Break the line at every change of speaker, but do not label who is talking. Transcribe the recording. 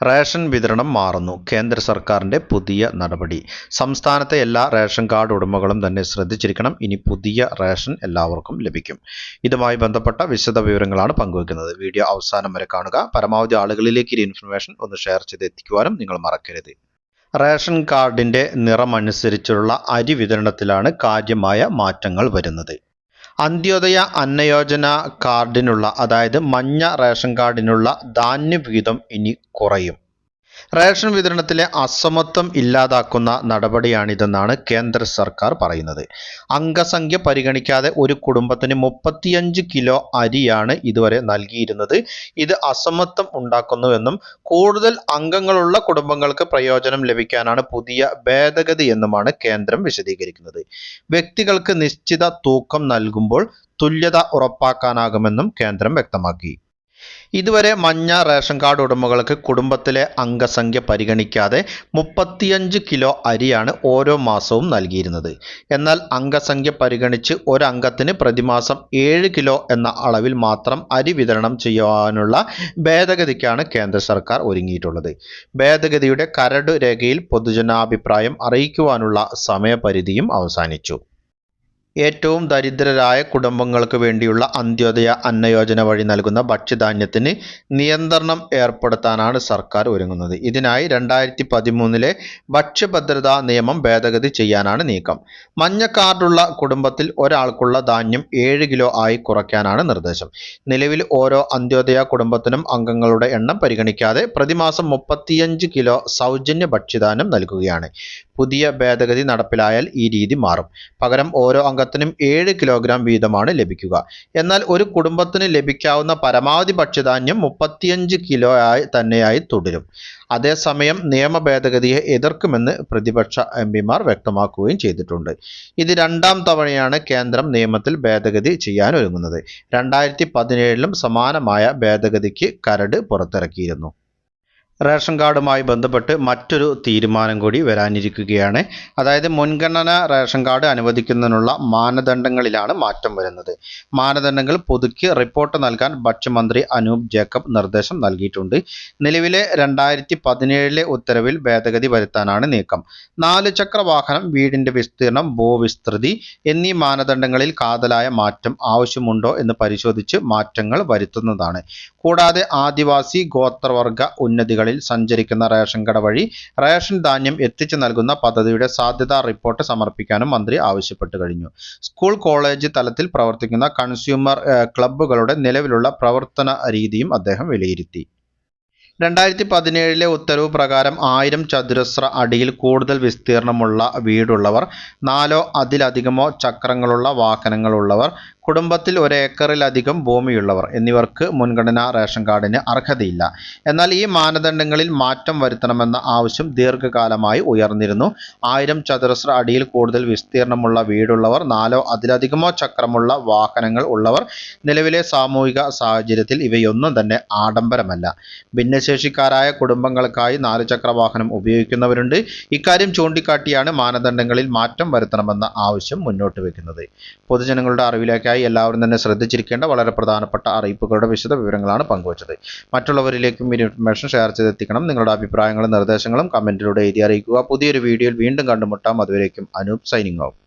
Ration വിതരണം മാറുന്നു. കേന്ദ്ര സർക്കാരിന്റെ പുതിയ നടപടി. സംസ്ഥാനത്തെ എല്ലാ റേഷൻ കാർഡ് ഉടമകളും തന്നെ ശ്രദ്ധിച്ചിരിക്കണം. ഇനി പുതിയ റേഷൻ എല്ലാവർക്കും ലഭിക്കും. ഇതുമായി ബന്ധപ്പെട്ട വിശദ വിവരങ്ങളാണ് പങ്കുവയ്ക്കുന്നത്. വീഡിയോ അവസാനം വരെ കാണുക. പരമാവധി ആളുകളിലേക്ക് ഈ ഇൻഫർമേഷൻ ഒന്ന് ഷെയർ ചെയ്ത് എത്തിക്കുവാനും നിങ്ങൾ മറക്കരുത്. റേഷൻ കാർഡിന്റെ നിറമനുസരിച്ചുള്ള അരി വിതരണത്തിലാണ് കാര്യമായ മാറ്റങ്ങൾ വരുന്നത്. അന്ത്യോദയ അന്നയോജന കാർഡിനുള്ള, അതായത് മഞ്ഞ റേഷൻ കാർഡിനുള്ള ധാന്യവിഹിതം ഇനി കുറയും. റേഷൻ വിതരണത്തിലെ അസമത്വം ഇല്ലാതാക്കുന്ന നടപടിയാണിതെന്നാണ് കേന്ദ്ര സർക്കാർ പറയുന്നത്. അംഗസംഖ്യ പരിഗണിക്കാതെ ഒരു കുടുംബത്തിന് 35 കിലോ അരിയാണ് ഇതുവരെ നൽകിയിരുന്നത്. ഇത് അസമത്വം ഉണ്ടാക്കുന്നുവെന്നും കൂടുതൽ അംഗങ്ങളുള്ള കുടുംബങ്ങൾക്ക് പ്രയോജനം ലഭിക്കാനാണ് പുതിയ ഭേദഗതി എന്നുമാണ് കേന്ദ്രം വിശദീകരിക്കുന്നത്. വ്യക്തികൾക്ക് നിശ്ചിത തൂക്കം നൽകുമ്പോൾ തുല്യത ഉറപ്പാക്കാനാകുമെന്നും കേന്ദ്രം വ്യക്തമാക്കി. ഇതുവരെ മഞ്ഞ റേഷൻ കാർഡ് ഉടമകൾക്ക് കുടുംബത്തിലെ അംഗസംഖ്യ പരിഗണിക്കാതെ 35 കിലോ അരിയാണ് ഓരോ മാസവും നൽകിയിരുന്നത്. എന്നാൽ അംഗസംഖ്യ പരിഗണിച്ച് ഒരംഗത്തിന് പ്രതിമാസം 7 കിലോ എന്ന അളവിൽ മാത്രം അരി വിതരണം ചെയ്യാനുള്ള ഭേദഗതിക്കാണ് കേന്ദ്ര സർക്കാർ ഒരുങ്ങിയിട്ടുള്ളത്. ഭേദഗതിയുടെ കരട് രേഖയിൽ പൊതുജനാഭിപ്രായം അറിയിക്കുവാനുള്ള സമയപരിധിയും അവസാനിച്ചു. ഏറ്റവും ദരിദ്രരായ കുടുംബങ്ങൾക്ക് വേണ്ടിയുള്ള അന്ത്യോദയ അന്നയോജന വഴി നൽകുന്ന ഭക്ഷ്യധാന്യത്തിന് നിയന്ത്രണം ഏർപ്പെടുത്താനാണ് സർക്കാർ ഒരുങ്ങുന്നത്. ഇതിനായി 2013 ഭക്ഷ്യഭദ്രതാ നിയമം ഭേദഗതി ചെയ്യാനാണ് നീക്കം. മഞ്ഞ കാർഡുള്ള കുടുംബത്തിൽ ഒരാൾക്കുള്ള ധാന്യം 7 കിലോ ആയി കുറയ്ക്കാനാണ് നിർദ്ദേശം. നിലവിൽ ഓരോ അന്ത്യോദയ കുടുംബത്തിനും അംഗങ്ങളുടെ എണ്ണം പരിഗണിക്കാതെ പ്രതിമാസം 35 കിലോ സൗജന്യ ഭക്ഷ്യധാന്യം നൽകുകയാണ്. പുതിയ ഭേദഗതി നടപ്പിലായാൽ ഈ രീതി മാറും. പകരം ഓരോ അംഗത്തിനും 7 കിലോഗ്രാം വീതമാണ് ലഭിക്കുക. എന്നാൽ ഒരു കുടുംബത്തിന് ലഭിക്കാവുന്ന പരമാവധി ഭക്ഷ്യധാന്യം 35 കിലോ തന്നെയായി തുടരും. അതേസമയം നിയമ ഭേദഗതിയെ എതിർക്കുമെന്ന് പ്രതിപക്ഷ എംപിമാർ വ്യക്തമാക്കുകയും ചെയ്തിട്ടുണ്ട്. ഇത് 2ാം തവണയാണ് കേന്ദ്രം നിയമത്തിൽ ഭേദഗതി ചെയ്യാൻ ഒരുങ്ങുന്നത്. 2017 സമാനമായ ഭേദഗതിക്ക് കരട് പുറത്തിറക്കിയിരുന്നു. റേഷൻ കാർഡുമായി ബന്ധപ്പെട്ട് മറ്റൊരു തീരുമാനം കൂടി വരാനിരിക്കുകയാണ്. അതായത് മുൻഗണന റേഷൻ കാർഡ് അനുവദിക്കുന്നതിനുള്ള മാനദണ്ഡങ്ങളിലാണ് മാറ്റം വരുന്നത്. മാനദണ്ഡങ്ങൾ പുതുക്കി റിപ്പോർട്ട് നൽകാൻ ഭക്ഷ്യമന്ത്രി അനൂപ് ജേക്കബ് നിർദ്ദേശം നൽകിയിട്ടുണ്ട്. നിലവിലെ 2017 ഉത്തരവിൽ ഭേദഗതി വരുത്താനാണ് നീക്കം. 4 ചക്ര വാഹനം, വീടിന്റെ വിസ്തീർണം, ഭൂവിസ്തൃതി എന്നീ മാനദണ്ഡങ്ങളിൽ കാതലായ മാറ്റം ആവശ്യമുണ്ടോ എന്ന് പരിശോധിച്ച് മാറ്റങ്ങൾ വരുത്തുന്നതാണ്. കൂടാതെ ആദിവാസി ഗോത്രവർഗ ഉന്നതികളിൽ സഞ്ചരിക്കുന്ന റേഷൻ കട വഴി റേഷൻ ധാന്യം എത്തിച്ചു നൽകുന്ന പദ്ധതിയുടെ സാധ്യതാ റിപ്പോർട്ട് സമർപ്പിക്കാനും മന്ത്രി ആവശ്യപ്പെട്ടു കഴിഞ്ഞു. സ്കൂൾ, കോളേജ് തലത്തിൽ പ്രവർത്തിക്കുന്ന കൺസ്യൂമർ ക്ലബ്ബുകളുടെ നിലവിലുള്ള പ്രവർത്തന രീതിയും അദ്ദേഹം വിലയിരുത്തി. 2017 ഉത്തരവ് പ്രകാരം 1000 ചതുരശ്ര അടിയിൽ കൂടുതൽ വിസ്തീർണമുള്ള വീടുള്ളവർ, 4 അതിലധികമോ ചക്രങ്ങളുള്ള വാഹനങ്ങളുള്ളവർ, കുടുംബത്തിൽ 1 ഏക്കറിലധികം ഭൂമിയുള്ളവർ എന്നിവർക്ക് മുൻഗണനാ റേഷൻ കാർഡിന് അർഹതയില്ല. എന്നാൽ ഈ മാനദണ്ഡങ്ങളിൽ മാറ്റം വരുത്തണമെന്ന ആവശ്യം ദീർഘകാലമായി ഉയർന്നിരുന്നു. 1000 ചതുരശ്ര അടിയിൽ കൂടുതൽ വിസ്തീർണമുള്ള വീടുള്ളവർ, 4 അതിലധികമോ ചക്രമുള്ള വാഹനങ്ങൾ ഉള്ളവർ. നിലവിലെ സാമൂഹിക സാഹചര്യത്തിൽ ഇവയൊന്നും തന്നെ ആഡംബരമല്ല. ഭിന്നശേഷിക്കാരായ കുടുംബങ്ങൾക്കായി 4 ചക്ര വാഹനം ഉപയോഗിക്കുന്നവരുണ്ട്. ഇക്കാര്യം ചൂണ്ടിക്കാട്ടിയാണ് മാനദണ്ഡങ്ങളിൽ മാറ്റം വരുത്തണമെന്ന ആവശ്യം മുന്നോട്ട് വയ്ക്കുന്നത്. പൊതുജനങ്ങളുടെ അറിവിലേക്കായി എല്ലാവരും തന്നെ ശ്രദ്ധിച്ചിരിക്കേണ്ട വളരെ പ്രധാനപ്പെട്ട അറിയിപ്പുകളുടെ വിശദ വിവരങ്ങളാണ് പങ്കുവച്ചത്. മറ്റുള്ളവരിലേക്കും ഈ ഇൻഫർമേഷൻ ഷെയർ ചെയ്തെത്തിക്കണം. നിങ്ങളുടെ അഭിപ്രായങ്ങളും നിർദ്ദേശങ്ങളും കമന്റിലൂടെ എഴുതി അറിയിക്കുക. പുതിയൊരു വീഡിയോയിൽ വീണ്ടും കണ്ടുമുട്ടാം. അതുവരേക്കും അനൂപ് സൈനിങ് ഓഫ്.